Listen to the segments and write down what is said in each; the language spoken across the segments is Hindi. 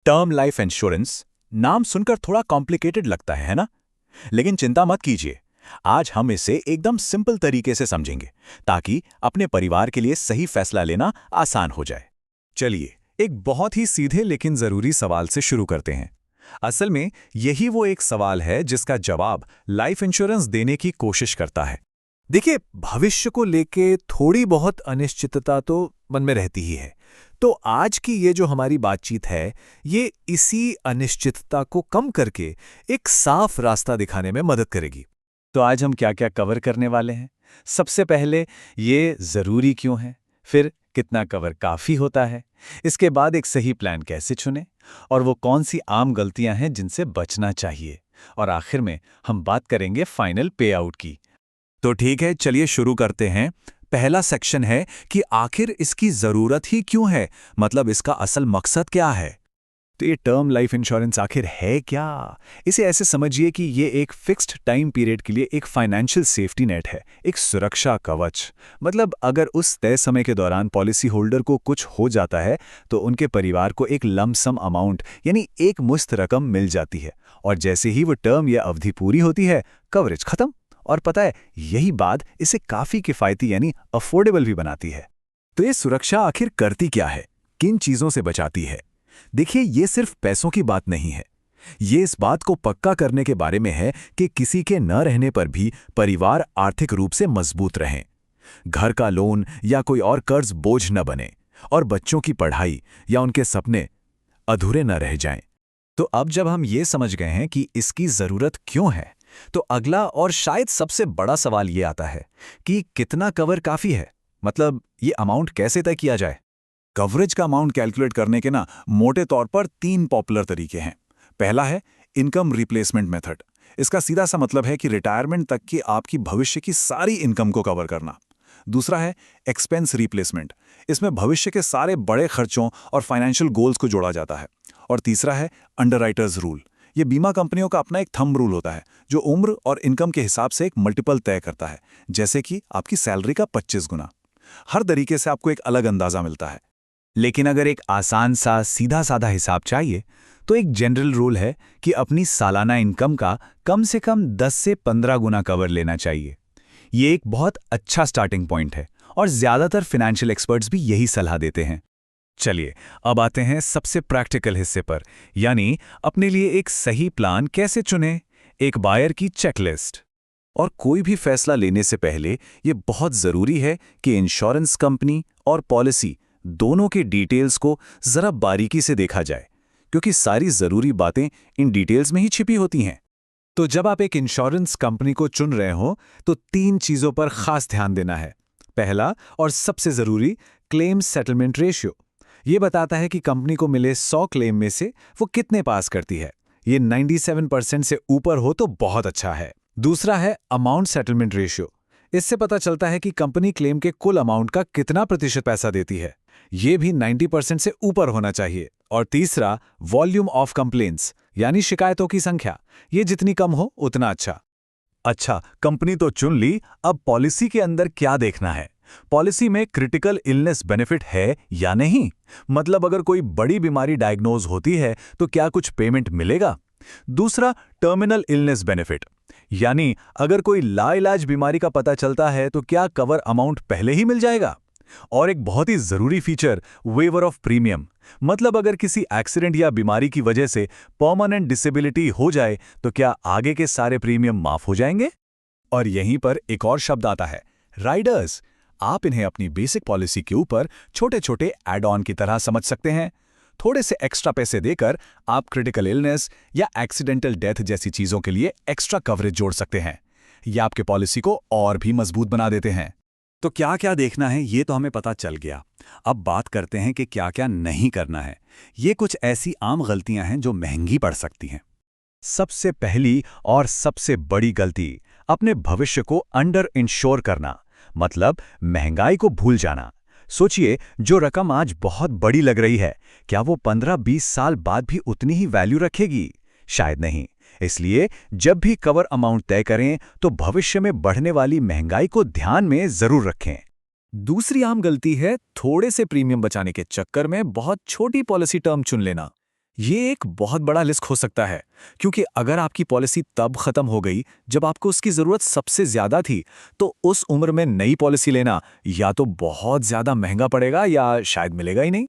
टर्म लाइफ इंश्योरेंस नाम सुनकर थोड़ा कॉम्प्लिकेटेड लगता है ना? लेकिन चिंता मत कीजिए। आज हम इसे एकदम सिंपल तरीके से समझेंगे ताकि अपने परिवार के लिए सही फैसला लेना आसान हो जाए। चलिए, एक बहुत ही सीधे लेकिन जरूरी सवाल से शुरू करते हैं। असल में यही वो एक सवाल है जिसका जवाब लाइफ इंश्योरेंस देने की कोशिश करता है। देखिए, भविष्य को लेके थोड़ी बहुत अनिश्चितता तो मन में रहती ही है। तो आज की ये जो हमारी बातचीत है, ये इसी अनिश्चितता को कम करके एक साफ रास्ता दिखाने में मदद करेगी। तो आज हम क्या क्या कवर करने वाले हैं? सबसे पहले ये ज़रूरी क्यों है, फिर कितना कवर काफ़ी होता है, इसके बाद एक सही प्लान कैसे चुनें, और वो कौन सी आम गलतियां हैं जिनसे बचना चाहिए, और आखिर में हम बात करेंगे फाइनल पे आउट की। तो ठीक है, चलिए शुरू करते हैं। पहला सेक्शन है कि आखिर इसकी ज़रूरत ही क्यों है, मतलब इसका असल मकसद क्या है। तो ये टर्म लाइफ इंश्योरेंस आखिर है क्या? इसे ऐसे समझिए कि ये एक फिक्स्ड टाइम पीरियड के लिए एक फाइनेंशियल सेफ्टी नेट है, एक सुरक्षा कवच। मतलब अगर उस तय समय के दौरान पॉलिसी होल्डर को कुछ हो जाता है तो उनके परिवार को एक लमसम अमाउंट यानी एक मुश्त रकम मिल जाती है, और जैसे ही वो टर्म या अवधि पूरी होती है, कवरेज खत्म। और पता है, यही बात इसे काफ़ी किफ़ायती यानी अफोर्डेबल भी बनाती है। तो ये सुरक्षा आखिर करती क्या है, किन चीज़ों से बचाती है? देखिए, ये सिर्फ पैसों की बात नहीं है। ये इस बात को पक्का करने के बारे में है कि किसी के न रहने पर भी परिवार आर्थिक रूप से मजबूत रहें, घर का लोन या कोई और कर्ज बोझ न बने, और बच्चों की पढ़ाई या उनके सपने अधूरे न रह जाएं। तो अब जब हम ये समझ गए हैं कि इसकी ज़रूरत क्यों है, तो अगला और शायद सबसे बड़ा सवाल ये आता है कि कितना कवर काफ़ी है। मतलब ये अमाउंट कैसे तय किया जाए? कवरेज का अमाउंट कैलकुलेट करने के मोटे तौर पर 3 पॉपुलर तरीके हैं। पहला है इनकम रिप्लेसमेंट मेथड। इसका सीधा सा मतलब है कि रिटायरमेंट तक की आपकी भविष्य की सारी इनकम को कवर करना। दूसरा है एक्सपेंस रिप्लेसमेंट। इसमें भविष्य के सारे बड़े खर्चों और फाइनेंशियल गोल्स को जोड़ा जाता है। और तीसरा है अंडरराइटर्स रूल। ये बीमा कंपनियों का अपना एक थंब रूल होता है जो उम्र और इनकम के हिसाब से एक मल्टीपल तय करता है, जैसे कि आपकी सैलरी का 25 गुना। हर तरीके से आपको एक अलग अंदाजा मिलता है। लेकिन अगर एक आसान सा सीधा साधा हिसाब चाहिए, तो एक जनरल रूल है कि अपनी सालाना इनकम का कम से कम 10 से 15 गुना कवर लेना चाहिए। ये एक बहुत अच्छा स्टार्टिंग पॉइंट है, और ज़्यादातर फाइनेंशियल एक्सपर्ट्स भी यही सलाह देते हैं। चलिए, अब आते हैं सबसे प्रैक्टिकल हिस्से पर, यानी अपने लिए एक सही प्लान कैसे चुनें, एक बायर की चेकलिस्ट। और कोई भी फैसला लेने से पहले ये बहुत ज़रूरी है कि इंश्योरेंस कंपनी और पॉलिसी दोनों के डिटेल्स को ज़रा बारीकी से देखा जाए, क्योंकि सारी ज़रूरी बातें इन डिटेल्स में ही छिपी होती हैं। तो जब आप एक इंश्योरेंस कंपनी को चुन रहे हो, तो 3 चीज़ों पर खास ध्यान देना है। पहला और सबसे ज़रूरी, क्लेम सेटलमेंट रेशियो। ये बताता है कि कंपनी को मिले 100 क्लेम में से वो कितने पास करती है। ये 97% से ऊपर हो तो बहुत अच्छा है। दूसरा है अमाउंट सेटलमेंट रेशियो। इससे पता चलता है कि कंपनी क्लेम के कुल अमाउंट का कितना प्रतिशत पैसा देती है। ये भी 90% से ऊपर होना चाहिए। और तीसरा, वॉल्यूम ऑफ कंप्लेंट्स, यानी शिकायतों की संख्या। ये जितनी कम हो उतना अच्छा। अच्छा, कंपनी तो चुन ली, अब पॉलिसी के अंदर क्या देखना है? पॉलिसी में क्रिटिकल इलनेस बेनिफिट है या नहीं? मतलब अगर कोई बड़ी बीमारी डायग्नोज होती है तो क्या कुछ पेमेंट मिलेगा? दूसरा, टर्मिनल इलनेस बेनिफिट, यानी अगर कोई लाइलाज बीमारी का पता चलता है तो क्या कवर अमाउंट पहले ही मिल जाएगा? और एक बहुत ही जरूरी फीचर, वेवर ऑफ प्रीमियम। मतलब अगर किसी एक्सीडेंट या बीमारी की वजह से परमानेंट डिसेबिलिटी हो जाए तो क्या आगे के सारे प्रीमियम माफ हो जाएंगे? और यहीं पर एक और शब्द आता है, राइडर्स। आप इन्हें अपनी बेसिक पॉलिसी के ऊपर छोटे छोटे एड ऑन की तरह समझ सकते हैं। थोड़े से एक्स्ट्रा पैसे देकर आप क्रिटिकल इलनेस या एक्सीडेंटल डेथ जैसी चीजों के लिए एक्स्ट्रा कवरेज जोड़ सकते हैं। ये आपके पॉलिसी को और भी मजबूत बना देते हैं। तो क्या क्या देखना है ये तो हमें पता चल गया। अब बात करते हैं कि क्या क्या नहीं करना है। ये कुछ ऐसी आम गलतियां हैं जो महंगी पड़ सकती हैं। सबसे पहली और सबसे बड़ी गलती, अपने भविष्य को अंडर इंश्योर करना, मतलब महंगाई को भूल जाना। सोचिए, जो रकम आज बहुत बड़ी लग रही है, क्या वो 15-20 साल बाद भी उतनी ही वैल्यू रखेगी? शायद नहीं। इसलिए जब भी कवर अमाउंट तय करें तो भविष्य में बढ़ने वाली महंगाई को ध्यान में जरूर रखें। दूसरी आम गलती है थोड़े से प्रीमियम बचाने के चक्कर में बहुत छोटी पॉलिसी टर्म चुन लेना। ये एक बहुत बड़ा रिस्क हो सकता है, क्योंकि अगर आपकी पॉलिसी तब खत्म हो गई जब आपको उसकी जरूरत सबसे ज्यादा थी, तो उस उम्र में नई पॉलिसी लेना या तो बहुत ज्यादा महंगा पड़ेगा या शायद मिलेगा ही नहीं।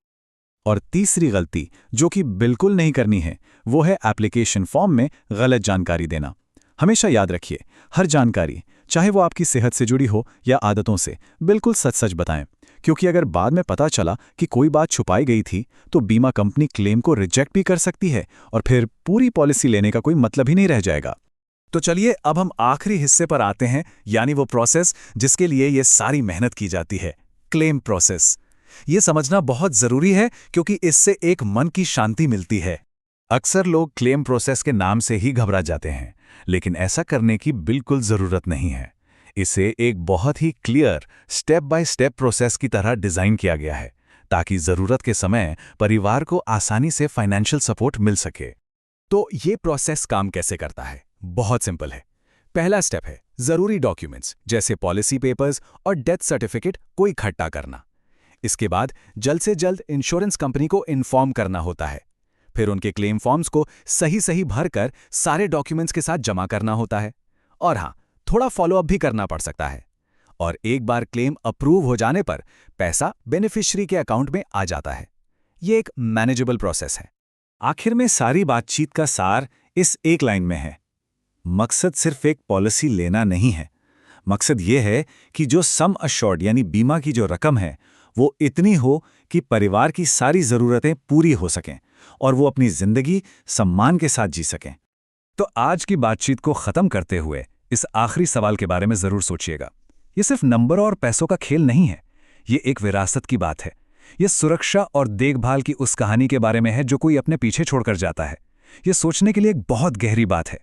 और तीसरी गलती जो कि बिल्कुल नहीं करनी है, वो है एप्लीकेशन फॉर्म में गलत जानकारी देना। हमेशा याद रखिए, हर जानकारी, चाहे वो आपकी सेहत से जुड़ी हो या आदतों से, बिल्कुल सच सच बताएं, क्योंकि अगर बाद में पता चला कि कोई बात छुपाई गई थी तो बीमा कंपनी क्लेम को रिजेक्ट भी कर सकती है और फिर पूरी पॉलिसी लेने का कोई मतलब ही नहीं रह जाएगा। तो चलिए अब हम आखिरी हिस्से पर आते हैं, यानी वो प्रोसेस जिसके लिए ये सारी मेहनत की जाती है, क्लेम प्रोसेस। ये समझना बहुत जरूरी है क्योंकि इससे एक मन की शांति मिलती है। अक्सर लोग क्लेम प्रोसेस के नाम से ही घबरा जाते हैं, लेकिन ऐसा करने की बिल्कुल जरूरत नहीं है। इसे एक बहुत ही clear step by step process की तरह डिजाइन किया गया है, ताकि जरूरत के समय परिवार को आसानी से फाइनेंशियल सपोर्ट मिल सके। तो ये प्रोसेस काम कैसे करता है? बहुत सिंपल है। पहला स्टेप है जरूरी डॉक्यूमेंट्स जैसे पॉलिसी पेपर्स और डेथ सर्टिफिकेट को इकट्ठा करना। इसके बाद जल्द से जल्द इंश्योरेंस कंपनी को इन्फॉर्म करना होता है। फिर उनके क्लेम फॉर्म्स को सही भरकर सारे डॉक्यूमेंट्स के साथ जमा करना होता है। और हाँ, थोड़ा फॉलोअप भी करना पड़ सकता है। और एक बार क्लेम अप्रूव हो जाने पर पैसा बेनिफिशियरी के अकाउंट में आ जाता है। ये एक मैनेजेबल प्रोसेस है। आखिर में सारी बातचीत का सार इस एक लाइन में है। मकसद सिर्फ एक पॉलिसी लेना नहीं है। मकसद ये है कि जो सम अश्योर्ड यानी बीमा की जो रकम है, वो इतनी हो कि परिवार की सारी ज़रूरतें पूरी हो सकें और वो अपनी ज़िंदगी सम्मान के साथ जी सकें। तो आज की बातचीत को ख़त्म करते हुए इस आखिरी सवाल के बारे में ज़रूर सोचिएगा। ये सिर्फ नंबर और पैसों का खेल नहीं है, ये एक विरासत की बात है। ये सुरक्षा और देखभाल की उस कहानी के बारे में है जो कोई अपने पीछे छोड़कर जाता है। ये सोचने के लिए एक बहुत गहरी बात है।